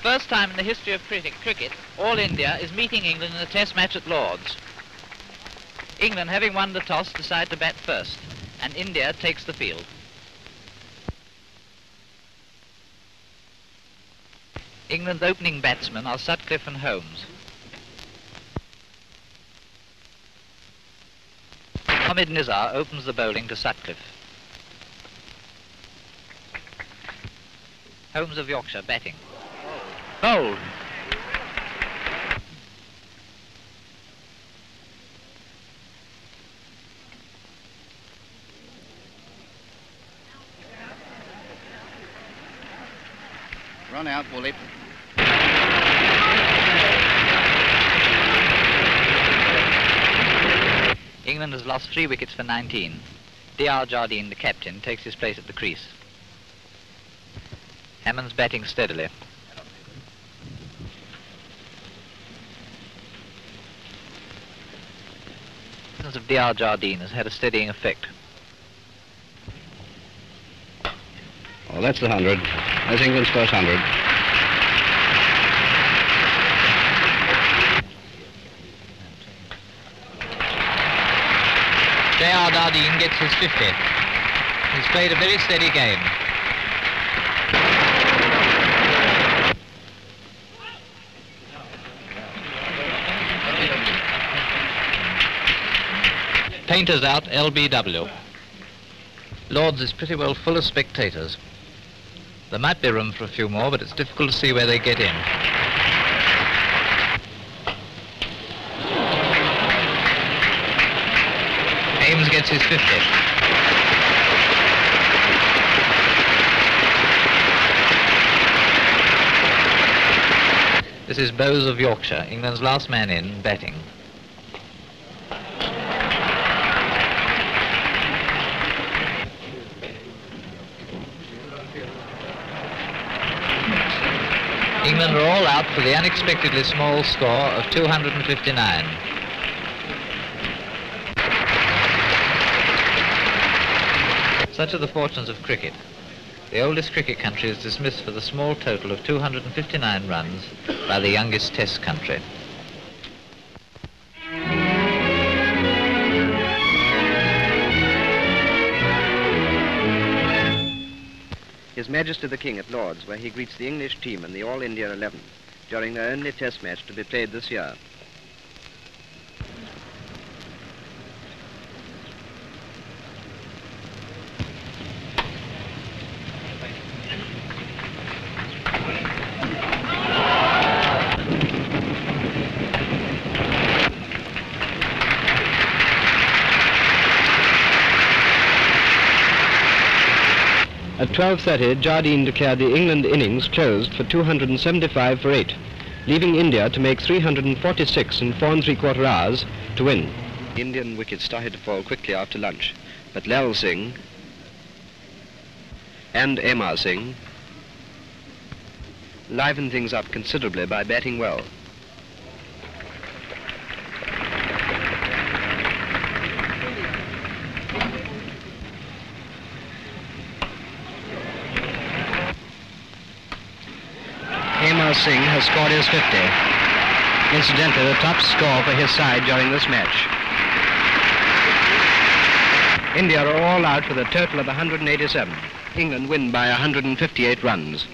first time in the history of cricket, All India is meeting England in a test match at Lord's. England, having won the toss, decide to bat first, and India takes the field. England's opening batsmen are Sutcliffe and Holmes. Ahmed Nizar opens the bowling to Sutcliffe. Holmes of Yorkshire batting. Bowled. Run out, Woolley. England has lost 3 wickets for 19. D.R. Jardine, the captain, takes his place at the crease. Hammond's batting steadily. The presence of D.R. Jardine has had a steadying effect. Oh, that's the 100. That's England's first 100. J.R. Jardine gets his 50. He's played a very steady game. Painters out, LBW. Lord's is pretty well full of spectators. There might be room for a few more, but it's difficult to see where they get in. Ames gets his 50. This is Bowes of Yorkshire, England's last man in, batting. England are all out for the unexpectedly small score of 259. Such are the fortunes of cricket. The oldest cricket country is dismissed for the small total of 259 runs by the youngest test country. His Majesty the King at Lord's, where he greets the English team and the All India 11 during their only test match to be played this year. At 12:30, Jardine declared the England innings closed for 275 for 8, leaving India to make 346 in 4 3/4 hours to win. Indian wickets started to fall quickly after lunch, but Lal Singh and Amar Singh livened things up considerably by batting well. Amar Singh has scored his 50. Incidentally, the top score for his side during this match. India are all out with a total of 187. England win by 158 runs.